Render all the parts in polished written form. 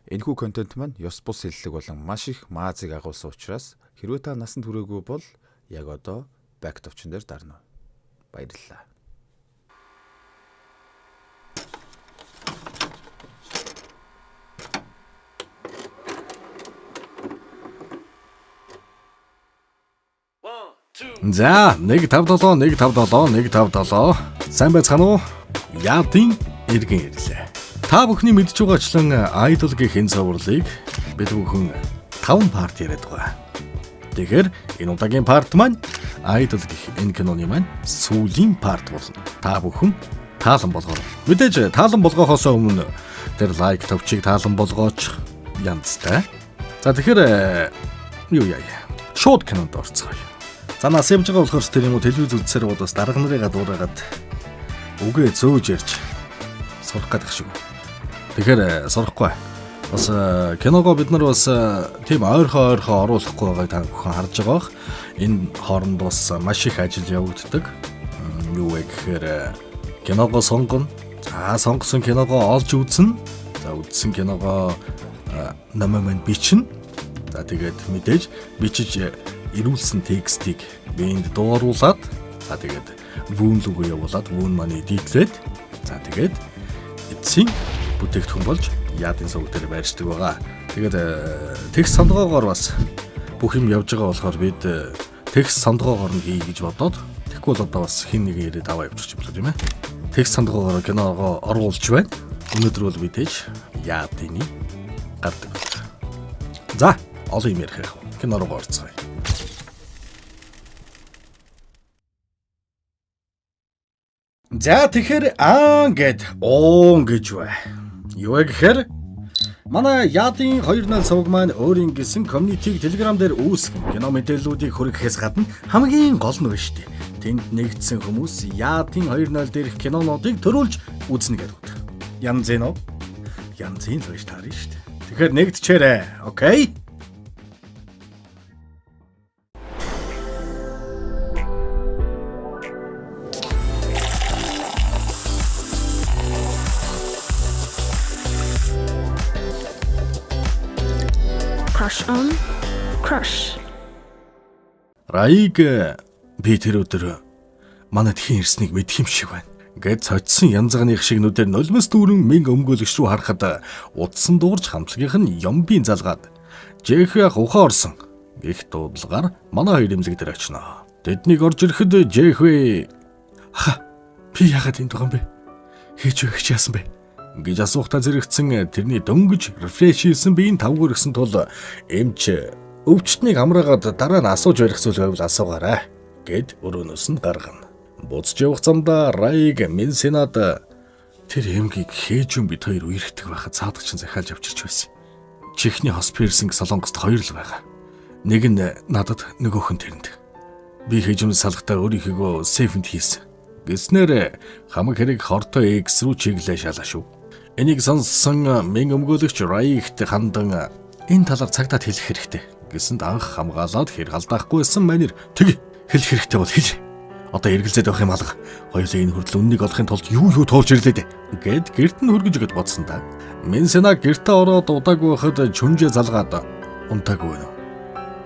Энэхүү контент маань ёс бус хэллэг болон маш их маазыг агуулсан учраас хэрвээ та насанд хүрээгүй бол яг одоо back товчон дээр дарна. Баярлалаа. За 157 157 157 сайн байцгаана уу? Яадын иргэн ирлээ. Та бүхний мэдж байгаачлан Idol гэхин цоврлыг бид бүхэн 5 парт яриад байгаа. Тэгэхээр энэ удаагийн парт маань Idol гэх энэ киноны маань сүүлийн парт болно. Та бүхэн таалан болгоорой. Мэдээж таалан болгохоос өмнө тэр лайк товчийг таалан болгооч янзтай. За тэгэхээр юу яа. Шууд кинонд орцгоё. За нас явж байгаа болохоор тэр юм уу телевиз үзсээр удаас дарга нарыгаа дуурайгаад үгээ зөөж ярьж сурах гэдэг шиг. Тэгэхээр сурахгүй. Бас киногоо бид нар бас тийм ойрхоо оруулахгүй байгааг та бүхэн харж байгаа бох. Энэ хооронд бас маш их ажил явагддаг. Юу вэ гэхээр киногоо сонгоно. За сонгосон киногоо олж үзнэ. За үзсэн киногоо намайг бичнэ. За тэгээд мэдээж бичиж ирүүлсэн текстийг биэнд дууруулад за тэгээд вүүн рүү явуулаад вүүн маань эдитлээд за тэгээд эцсийн бүтээгдэхүүн болж яадын сувг дээр байршдаг байгаа. Тэгээд текст сонгоогоор бас бүх юм явж байгаа болохоор бид текст сонгоогоор нь хий гэж бодоод тэгэхгүй бол одоо бас хин нэг ирээд аваа явчих юм болоо тийм ээ. Текст сонгоогоор киногоо оруулж байна. Өнөөдөр бол мэдээж яадын гардаг. За олон юм ярих кино руу орцгоё. За тэгэхээр гэд гэж бай. Юу гэхээр манай яадын 2.0 сувг маань өөрийн гэсэн community Telegram дээр үүсгэн кино мэдээллүүдийг хүргэхээс гадна хамгийн гол нь биш үү. Тэнд нэгдсэн хүмүүс яадын 2.0 дээрх кинонуудыг төрүүлж үзнэ гэдэг. Янз нь л байж таарна шүү дээ. Тэгэхээр нэгдчээрэй. Окей? Crush. Раиг би тэр өдөр манад хийн ирснийг мэдх юм шиг байна. Гэт цочсон янзганы шиг нүдээр нулимс дүүрэн мэнг өмгөөлөгч рүү харахад удсан дуурж хамтлагийнх нь юмбийн залгаад Жэхвэ ухаан орсон. Гэх дуудлагаар манай хоёр имлэг дээр очино. Тэднийг орж ирэхэд Жэхвэ би яагаад энд байгаа юм бэ? Хийж өгч яасан бэ? Гэж асуухтаа зэрэгцэн тэрний дөнгөж рефреш хийсэн биеийн тавгаар гисэн тул эмч өвчтнийг амраагаад дараа нь асууж барих зүйл байвал асуугаарай гэд өрөөнөөс нь гаргана. Буцаж явах замдаа Раиг Менсенад тэр эмгийг хээж юм бид хоёр үерхдэг байхад цаадагчин захиалж авчирч байсан. Чихний хос пирсинг солонгост хоёр л байгаа. Нэг нь надад нөгөөх нь тэрэнд. Би хэж юм салгатаа өөрийнхөө сейфэнд хийсэн. Гэснээр хамаг хэрэг хортой X руу чиглээ шалаа шүү. Энийг сонссон мэн өмгөөлөгч Раигт хандан энэ талаар цагдаад хэлэх хэрэгтэй гэсэнд анх хамгаалаад хэр халдаахгүйсэн манер тэг хэлэх хэрэгтэй бол хэл. Одоо эргэлзээд байх юм алга. Хоёулаа энэ хүртэл үннийг олохын тулд юу тоолж ирлээ гэд гэрт нь хөргөж өгöd бодсон та. Менсена гэртээ ороод удаагүй байхад чүнжээ залгаад унтаагүй байна.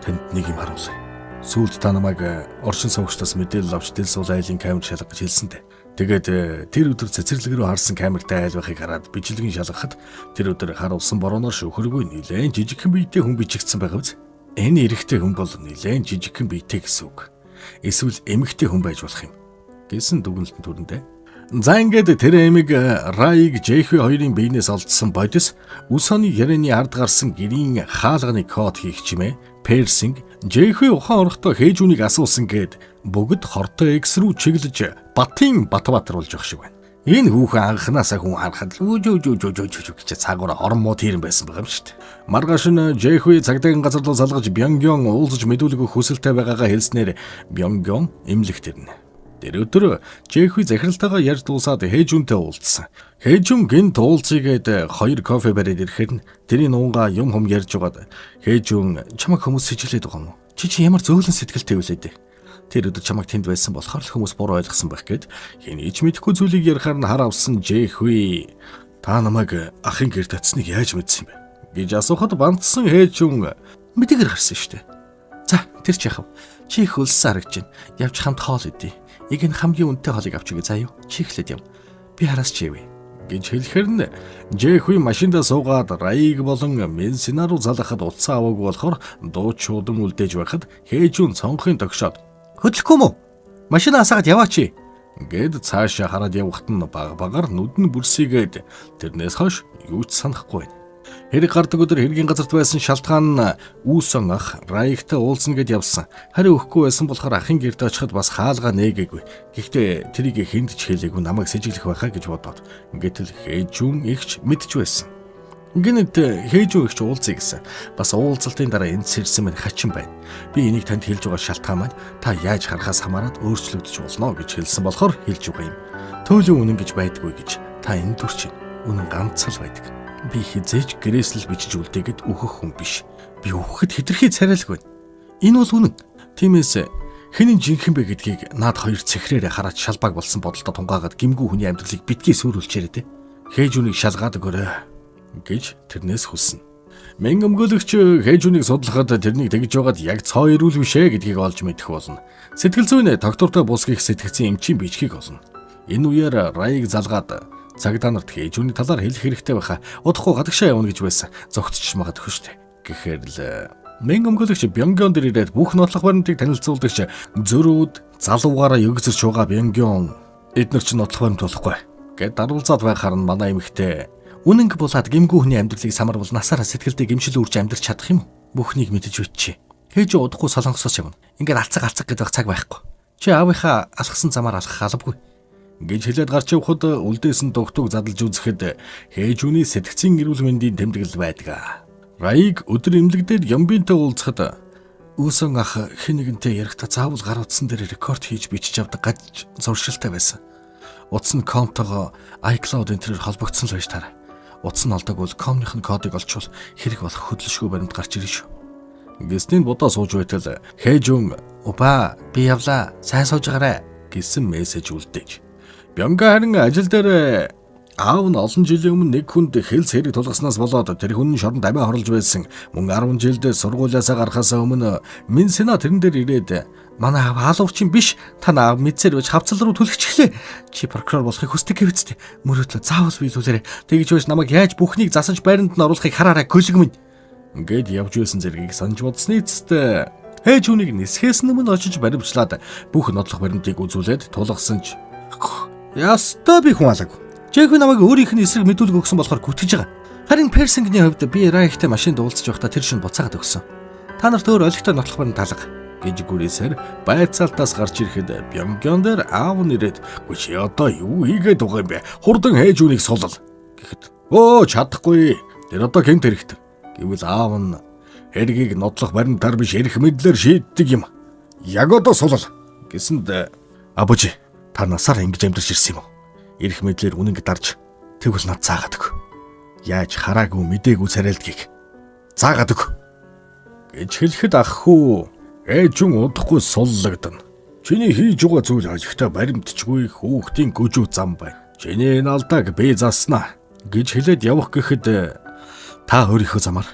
Тэнд нэг юм харуулсан. Сүүлд та намайг оршин суугчдаас мэдээлэл авч дэл суул айлын камер шалгах гэж хэлсэнтэй. Тэгээд тэр өдөр цэцэрлэг рүү харсан камертай айл байхыг хараад бичлэгийн шалгахад тэр өдөр харуулсан борооноор шүүхэргүй нилээн жижигхэн биетэй хүн бичигдсэн байгааз. Энэ эрэгтэй хүн бол нилээн жижигхэн биетэй гэсэн үг. Эсвэл эмэгтэй хүн байж болох юм гэсэн дүгнэлтэн төрөндөө. За ингээд тэр эмэг Раиг Жэхвэ хоёрын биенээс олдсон бодис үс оны ярианы ард гарсан гэрийн хаалганы код хийх чимээ персинг Жэхвэ ухаан орохдоо хээж үнийг асуусан гэд бүгд хортой X рүү чиглэж батын батбатруулж явах шиг байна. Энэ хүүхэн анханасаа хүн харахад гэж цаагаараа орон муу тэрэн байсан байгаа юм шүү дээ. Маргааш нь Жэхвэ цагдаагийн газар руу залгаж Бёнгён уулзаж мэдүүлэг өгөх хүсэлтэй байгаагаа хэлснээр Бёнгён эмнэлэгт ирнэ. Тэр өдөр Жэхвэ захиралтайгаа ярьж дуусаад Хэжүнтэй уулзсан. Хэжүн гинт уулзъягээд 2 кофе бариад ирэхээр тэрний нуунгаа юм ярьж байгаад Хэжүн чамайг хүмүүс сэжиглээд байгаа юм уу? Чи ямар зөөлөн сэтгэлтэй вэ дээ? Тэр өдөр чамайг тэнд байсан болохоор л хүмүүс буруу ойлгосон байх гээд хэний ч мэдэхгүй зүйлийг ярихаар нь хар авсан Жэхвэ та намайг ахын гэр татсныг яаж мэдсэн бэ гэж асуухад бандсан Хэжун мэдээгээр гарсан штэ. За тэр ч яхав. Чи их өлсөн харагдаж байна. Явж хамт хоол идэ. Иг нь хамгийн үнэтэй хоолыг авч игээ заа юу. Чи эхлээд яв. Би хараас чи явъя гэж хэлэхэр нь Жэхүй машиндаа суугаад Раиг болон Менсина руу залгахад утсаа аваагүй болохоор дуучуудан үлдээж байхад Хэжун цонхын тогшоод хөдлөхгүй мө? Машинаа асаагаад яваач гэд цаашаа хараад явахт нь багаар нүдэн бүрсийгээд тэрнээс хойш юу ч санахгүй байна. Хэрэг гардаг өдөр хэргийн газарт байсан шалтгаан нь Үүсэн ах Раигтай уулзна гэд явсан. Хариу өгөхгүй байсан болохоор ахын гэрт очиход бас хаалгаа нээгээгүй. Гэхдээ тэрийг хэнд ч хэлээгүй намайг сэжиглэх байхаа гэж бодоод. Гэтэл Хэжун ихч мэдж байсан. Гэнэт Хэжун ихч уулзъя гэсэн. Бас уулзалтын дараа энд сэрсэн мэн хачин байна. Би энийг танд хэлж байгаа шалтгаан маань та яаж харахаас хамаарат өөрчлөгдөж болно гэж хэлсэн болохоор хэлж байгаа юм. Төүлийн үнэн гэж байдаггүй гэж та энэ дүр чинь үнэн ганц л байдаг. Би хизээж гэрээсэл бичиж үлдээгээд өөхөх хүн биш. Би өөхөд хэтэрхий царайлаг байна. Энэ бол үнэн. Тиймээс хэний жинхэн бэ гэдгийг наад хоёр цэхрээр хараад шалбааг болсон бодолтой тунгаагаад гимгүү хүний амьдралыг битгий сүрүүлчээрээ тэ. Хэжүнийг шалгаад өгөөрэй гэж тэрнээс хүснэ. Мэн өмгөөлөгч Хэжүнийг судлахад тэрнийг тэгж байгаад яг цоо ирүүл бишээ гэдгийг олж мэдэх болно. Сэтгэл зүйн доктортой бусгих сэтгцэн эмчийн бичгийг олно. Энэ үеэр Раиг залгаад цагдаа нарт Хэжүний талаар хэлэх хэрэгтэй байхаа удахгүй гадагшаа явна гэж байсан. Зогтчих магадгүй шүү дээ. Гэхээр л мэн өмгөөлөгч Бёнгён дээр ирээд бүх нотлох баримтыг танилцуулдагч зөрүүд залуугаараа өгсөж байгаа Бёнгён эднэр ч нотлох баримт болохгүй гэд даруулзаад байхаар нь манай эмэгтэй үнэнг булаад гимгүү хүний амьдралыг самар бол насаараа сэтгэлдээ гимшил үрж амьдрч чадах юм уу? Бүхнийг мэдэж үтчи. Хэжүү удахгүй солонгосоос явна. Ингээд алцаг гэдэг цаг байхгүй. Чи аавынхаа алхсан замаар алхах албагүй гэж хэлээд гарч явхад үлдээсэн дугтуг задлж үзэхэд Хэжүний сэтгцийн эрүүл мэндийн тэмдэглэл байдаг. Раиг өдөр эмнэлэг дээр Ямбинтэй уулзахад Үүсэн ах хэн нэгэнтэй ярихдаа заавал гар утсан дээр рекорд хийж бичиж авдаг гаж зуршилтай байсан. Утас нь комтойгоо iCloud энтрээр холбогдсон л байж таарай. Утас нь алдаг бол комных нь кодыг олчвол хэрэг болох хөдөлшгүй баримт гарч ирнэ шүү. Гэсний бодоо сууж байтал Хэжун "Упа, би явлаа. Сайн сууж байгаарай" гэсэн мессеж үлдээж. Бёнга харин ажил дээр аав нь олон жилийн өмнө нэг хүнд хэлс хэрэг тулгаснаас болоод тэр хүн шоронд амиа хорлож байсан. Мөн 10 жилдээ сургуулиасаа гарахаас өмнө Менсина тэрэн дээр ирээд "Манай аав хаалуучин биш. Та наав мэдсээр байж хавцал руу түлхчихлээ. Чи прокурор болохыг хүсдэг гэвчтэй. Мөрөөдлөө заавал биелүүлээрэй. Тэгж байж намайг яаж бүхнийг засаж байранд нь оруулахыг хараарай гөлөг минь" гэд явж байсан зэргийг санаж бодсны эцэст Хэжүнийг нисхээс өмнө очиж баримтлаад бүх нотлох баримтыг үзүүлээд тулгасан ч ястаа би хүн алаагүй. Жэхүү намайг өөрийнх нь эсрэг мэдүүлэг өгсөн болохоор гүтгэж байгаа. Харин Персингний хувьд би Раигтай машинд уулзч байхдаа тэр шин буцаагаад өгсөн. Та нарт өөр олигтой нотлох баримт талга гэж гүрээсээр байцаалтаас гарч ирэхэд Бёнгён дээр аав нь ирээд "Гүч одоо юу хийгээд байгаа юм бэ? Хурдан Хэжүнийг сулал" гэхэд "Өө чадахгүй. Тэр одоо гэмт хэрэгтэй" гэвэл аав нь "Хэргийг нотлох баримтаар биш эрх мэдлэр шийддэг юм. Яг одоо сулал" гэсэнд "Абужи, та насаар ингэж амьдарч ирсэн юм уу? Эрх мэдлэр үнэнг дарж тэгвэл над заагаад өг. Яаж хараагүй мэдээгүй царайлдгийг заагаад өг" гэж хэлэхэд ах хүү Хэжун удахгүй суллагдана. "Чиний хийж байгаа зүйл ажигтай баримтчгүй хүүхдийн гүжүү зам байна. Чиний энэ алдааг би заснаа" гэж хэлээд явах гэхэд "Та өөрийнхөө замаар,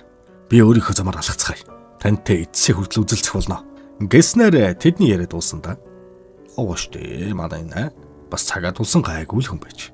би өөрийнхөө замаар алхацгаая. Тантай эцсийн хүртэл үзэлцэх болно" гэснээр тэдний яриа дууссан да. Овоштэй манай нэ бас цагаа тулсан гайгүй л хүн байж.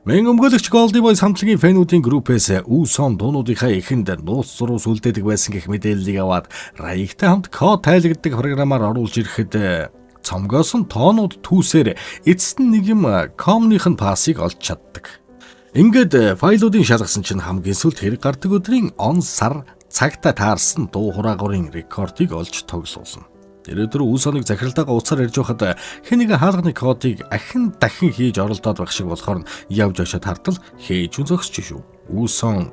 Мэн өмгөөлөгч Голди Бойс хамтлагийн фэнүүдийн группээс Үүсэн дуунуудынхаа эхэнд нууц зурус үлдээдэг байсан гэх мэдээллийг аваад Раигтай хамт код тайлгддаг програмаар оруулж ирэхэд цомгоос нь тоонууд түүсээр эцэст нь нэг юм комных нь пассыг олж чаддаг. Ингээд файлуудын шалгасан чинь хамгийн сүүлд хэрэг гардаг өдрийн он сар цагта таарсан дуу хураагуурын рекордыг олж тоглуулна. Тэр өдөр Үүсэнийг захиралтайгаа уцаар ярьж байхад хэн нэгэн хаалганы кодыг ахин дахин хийж оролдоод байх шиг болохоор нь явж очиад хартал Хэжүн зогсож шүү. Үүсэн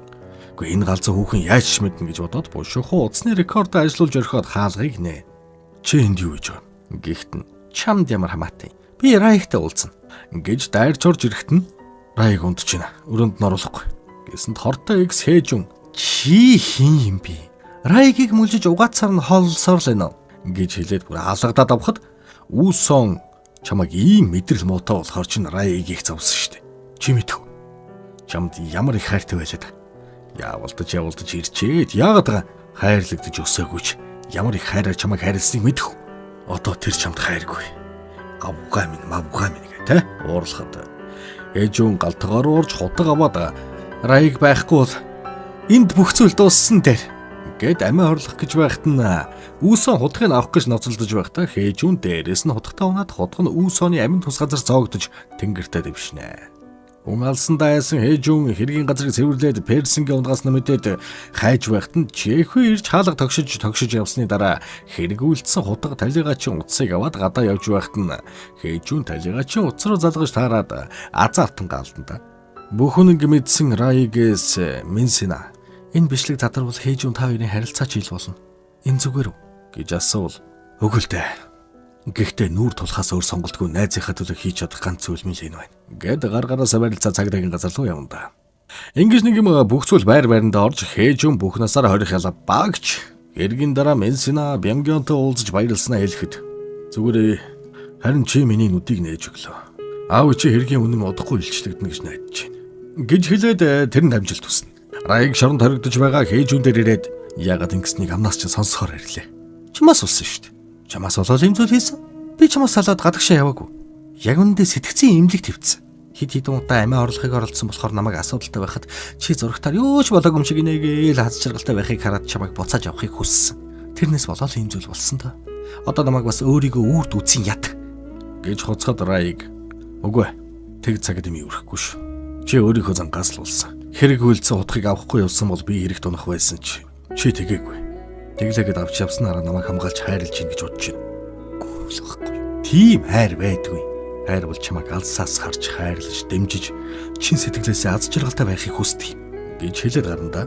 "Гэхдээ энэ галзуу хүүхэн яаж ч мэднэ" гэж бодоод бушуухан утасны рекордоо ажилуулж орхиод хаалгыг нэ. "Чи энд юу гэж байна?" Гэхдээ "Чамд ямар хамаатай. Би Раигтай уулзна" гэж дайрч орж ирэхэд нь "Раиг унтж байна. Өрөөнд нь оруулахгүй" гэсэнд хортой X Хэжүн "Чи хин юм бэ? Раигийг мүлжиж угаацаар нь хоолсоор л байна" гэж хэлээд бүр алгадаад авахад Үүсэн "Чамайг ийм мэдрэл муутай болохоор чинь Раигийг их завсан штэ. Чи мэдв. Чамд ямар их хайртай байлаа. Явуулдаж ирчээд яагаад байгаа хайрлагдаж өсөөгүйч ямар их хайраар чамайг хайрласныг мэдэх. Одоо тэр чамд хайргүй. Авгаа минь гэ тэ уурлахад ээжүүн галтгаар уурж хутга аваад Раиг байхгүй бол энд бүх зүйл дууссан дээр гэд амиа хорлох гэж байхад нь үүсэн хутгыг авах гэж ноцолдож байхдаа хээжүүн дээрээс нь хутгатаа унаад хутг нь үүсооны амин тус газар зоогдож тэнгэртээ дэвшнэ. Хүн алсандаа яасан хээжүүн хэргийн газрыг цэвэрлээд Персингийн унгаас нь мэдээд хайж байхад нь Чехүү ирж хаалга тогшиж явсны дараа хэрэгүүлсэн хутга талигаачийн утсыг аваад гадаа явж байхад нь хээжүүн талигаачийн утас руу залгаж таарад азаартан гаалдана. Бүхэн ингэ мэдсэн Раигээс Минсина энэ бичлэг задарвал хээжүүн та хоёрын харилцаа чийл болно. Энэ зүгээр үү гэж асуувал үгүй л дээ. Гэхдээ нүүр тулахаас өөр сонголтгүй найзынхаа төлөө хийж чадах ганц зүйл минь л энэ байна. Гэд гаргаараас барилцаа цагдаагийн газар руу явна да. Ингэж нэг юм бүх зүйл байр байрандаа орж хээжүүн бүх насаараа хорих ялаа багч эргийн дараа Минсина Бямгионтой уулзаж баярлснаа хэлэхэд зүгээр харин чи миний нүдийг нээж өглөө. Аав чи хэргийн үнэн удахгүй илчлэгдэнэ гэж найдаж байна. Гэж хэлээд тэр нь амжилт хүснэ. Раиг шоронд хоригдож байгаа хээжүүн дээр ирээд яагаад ингэснийг амнаас ч сонсохоор ирлээ. Чамаас улсан шүү дээ. Чамаас болоод юм зүйл хийсэн. Би чамаас салаад гадагшаа яваагүй. Яг үүндээ сэтгцийн имлэг твцсэн. Хид хидэн удаа амиа орлохыг оролдсон болохоор намайг асуудалтай байхад чи зурагтаар юу ч болоогүй юм шиг инээгээл хаз жаргалтай байхыг хараад чамайг буцааж авахыг хүссэн. Тэрнээс болоод ийм зүйл болсон та. Одоо намайг бас өөрийгөө үрд үтсийн ят гэж хоцгоод Раиг. Үгүй. Тэг цагт юм өрөхгүй ш. Чи өөрийнхөө зангаас л болсон. Хэрэг үйлцэн хутгийг авахгүй явсан бол би хэрэг тунах байсан чи тэгээгүй. Тэглээгээд авч явснараа намайг хамгаалж хайрлж гин гэж бодож байна. Гүрэл байхгүй. Тийм хайр байдгүй. Хайр бол чамайг алсаас харж хайрлаж дэмжиж чин сэтгэлээсээ аз жаргалтай байхыг хүсдэг гэж хэлээд гарна да.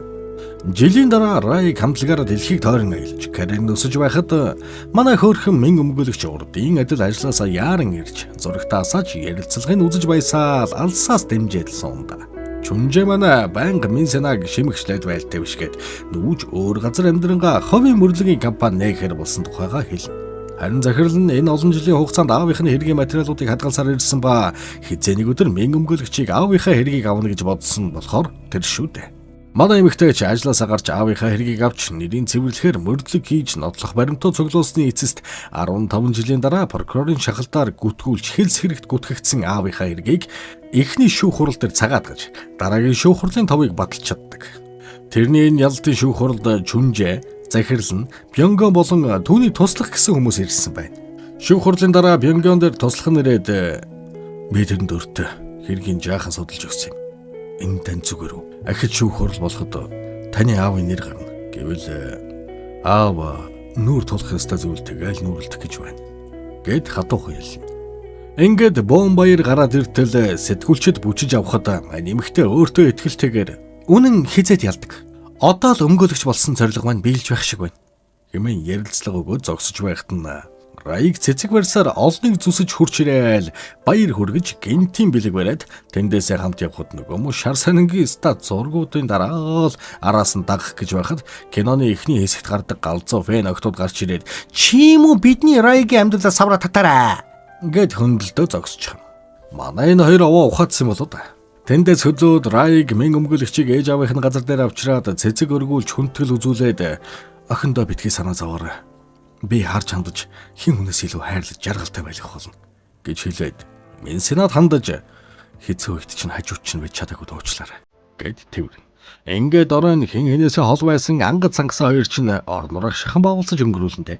Жилийн дараа Раиг хамтлагаараа дэлхийг тойрон аялж карьер өсөж байхад манай хөөрхөн мэн өмгөөлөгч урдын адил ажилласаа яаран ирж зурагтаасаа ч ярилцлагыг үзэж байсаал алсаас дэмжээд сунда. Чүнжээ манай байнга Минсинаг шимэгчлээд байлтай бишгээд нүүж өөр газар амьдрангаа ховын мөрлөгийн компани нээхэр болсон тухайга хэлнэ. Харин захирал нь энэ олон жилийн хугацаанд аавынхны хэргийн материалуудыг хадгалсаар ирсэн ба хизээний өдөр мэн өмгөөлөгчийг аавынхаа хэргийг авна гэж бодсон болохоор тэр шүү дээ. Манай эмэгтэйч ажлаасаа гарч аавынхаа хэргийг авч нэрийн цэвэрлэхээр мөрдлөг хийж нотлох баримтаа цуглуулсны эцэст 15 жилийн дараа прокурорын шахалтаар гүтгүүлж хэлс хэрэгт гүтгэгдсэн аавынхаа хэргийг эхний шүүх хурал дээр цагаад гаж дараагийн шүүх хурлын товыг баталж чаддаг. Тэрний энэ ялтын шүүх хуралд Чүнжээ, захирал нь Бямгион болон түүний туслах гэсэн хүмүүс ирсэн байна. Шүүх хурлын дараа Бямгион дээр туслах нь ирээд би тэрэнд өртөө хэргийн жаахан судалж өгсөн юм. Энэ тань зүгээр үү? Ахиж шүүх хурал болоход таны аавын нэр гарна. Гэвэл аав нүүр тулах ёстой зүйл тэгэл нүүрлэх гэж байна. Гэд хатуухан хэлнэ. Ингээд Бомбаяр гараад иртэл сэтгүүлчд бүчиж авахад нэмэгтэй өөртөө ихтэйгээр үнэн хизээд ялдаг. Одоо л өмгөөлөгч болсон зориг маань биелж байх шиг байна. Хэмээн ярилцлага өгөө зогсож байхад нь Раиг цэцэг барьсаар олныг зүсэж хурч ирээл баяр хүргэж гинтийн бэлэг бариад тэндээсээ хамт явхад нөгөө мө шар санангийн стат зургуудын дараа л араас нь дагах гэж байхад киноны эхний хэсэгт гардаг галзуу фэн октод гарч ирээд чи юм уу бидний Рaiгийн амьдралаа савра татаараа гэд хөндлөлтөө зогсчих. Манай энэ хоёр овоо ухаадсан болоо да. Тэндээс хөлөөд Раиг мэн өмгөөлөгчийг ээж аавынхны газар дээр авчираад цэцэг өргүүлж хүндэтгэл үзүүлээд охиндоо битгий санаа зовоорой. Би харж хандаж хин хүнээс илүү хайрлаж жаргалтай байх болно гэж хэлээд Минсинад хандаж хэцүү ихт чинь хажууд чинь байж чадаагүй дуучлаарай гэд тэвэр. Ингээд оройн хин хинээсээ хол байсан ангад сангасан хоёр чинь орнороо шахан баавалсаж өнгөрүүлнэ.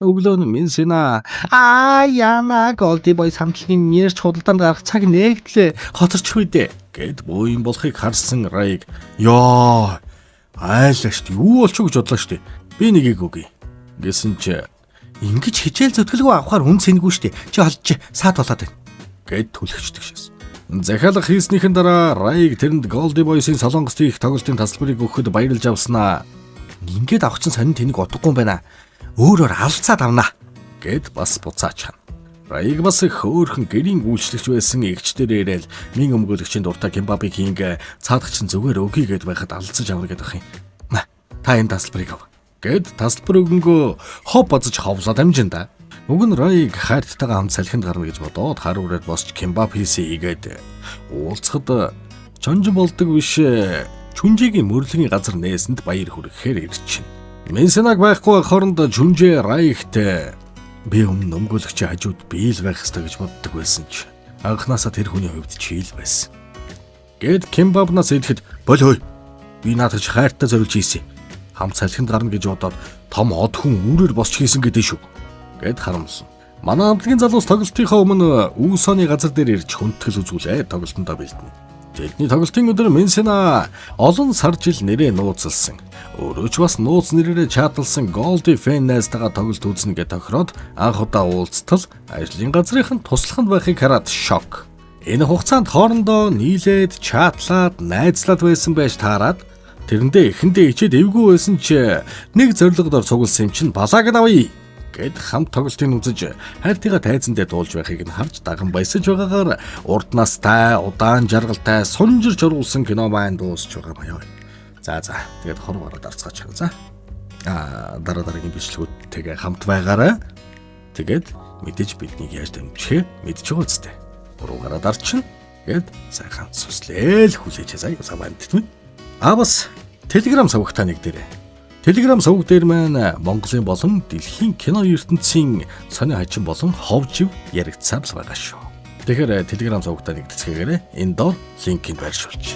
Өглөө нь Минсина яна Голди бой самтлагийн нэрч худалдаанд гарах цаг нэгтлээ хоцорч хүйдэ гэд бууин болохыг харсан Раиг ёо айлаа штэ юу болчих гэж бодлоо штэ би нэгийг үгүй гэсэн чи ингэж хичээл зүтгэлгүй авахаар үн цэнгүй штэ чи холж саад болоод байна гэд түлхчдэг шээс. Захиалга хийснийхэн дараа Раиг тэрэнд Голди бойсын солонгост их тоглолтын тасалбарыг өгөхөд баярлж авснаа. Ингээд авах чинь сонин тэнэг утгагүй юм байна. Өөрөөр алцаад авнаа гэд бас буцаач хана. Раиг бас хөөхөн гэрийн үйлчлэгч байсан эгчдэр ирээл мин өмгөөлөгчийн дуртай Кимбабыг хийнгээ цаадагч нь зүгээр өгье гэд байхад алдсаж авна гэдэг ах юм. Та энэ тасалбарыг ав. Гэд тасалбар өгөнгөө хов базж ховлоод амжинда. Уг нь Раиг хайртайгаа хамт салхинд гарна гэж бодоод харуураад босч Кимбаб хийсэ игээд уулзахад чонжин болдог биш Чүнжэгийн мөрлөгийн газар нээсэнд баяр хүргэхээр ирчихнэ. Менсенаг байхгүй хооронд Чүнжэ Раигтэй би өмнө өмгөөлөгчийн хажууд бий л байх ёстой гэж боддог байсан ч анхнаасаа тэр хүний хувьд чийл байсан. Гэт Кимбабнаас идэхэд болиой. Би наадах хайртай зориулж ийсэн. Хамт салхинд гарна гэж бодоод том од хүн үүрээр босч хийсэн гэдэг шүү. Гэт харамсан. Манай хамтлагийн залуус тоглолтынхаа өмнө үүсооны газар дээр ирж хүндэтгэл үзүүлээ. Тоглолтондоо бэлдэнэ. Тэдний тоглолтын өдөр Менсена олон сар жил нэрээ нууцлсан. Өөрөө ч бас нууц нэрээрээ чаталсан Голди Фэннэстайгаа тоглолт үзнэ гэж тохироод анх удаа уулзтал ажлын газрынхан туслаханд байхыг хараад шок. Энэ хугацаанд хоорондоо нийлээд чатлаад найзлаад байсан байж таарад тэрэндээ эхэндээ ичээд эвгүй байсан ч нэг зорилгодор цугласан юм чинь балааг авъя гэд хамт тоглолтыг үзэж хайртайгаа тайзан дээр дуулж байхыг нь харж даган баясаж байгаагаар урд настай, удаан жаргалтай, сунжирч оруулсан кино маань дуусч байгаа маяг. За тэгээд хорвоо дарцгаач хаа. За. Дараагийн бичлэгүүдтэйгээ хамт байгаарай. Тэгээд мэдээж биднийг яаж дэмжих мэдж байгаа үстэй. Уруугаараа дарчин. Гэд сайхан сүслээл хүлээж заяа саманд тэтмэ. Бас Telegram сувагтаа нэг дээрээ. Telegram суваг дээр маань Монголын болон дэлхийн кино ертөнцийн сони хачин болон ховжив яригдсаар байгаа шүү. Тэгэхээр Telegram сувагтаа нэгдэцгээгээрэй. Энэ доор линкийг байршуулж.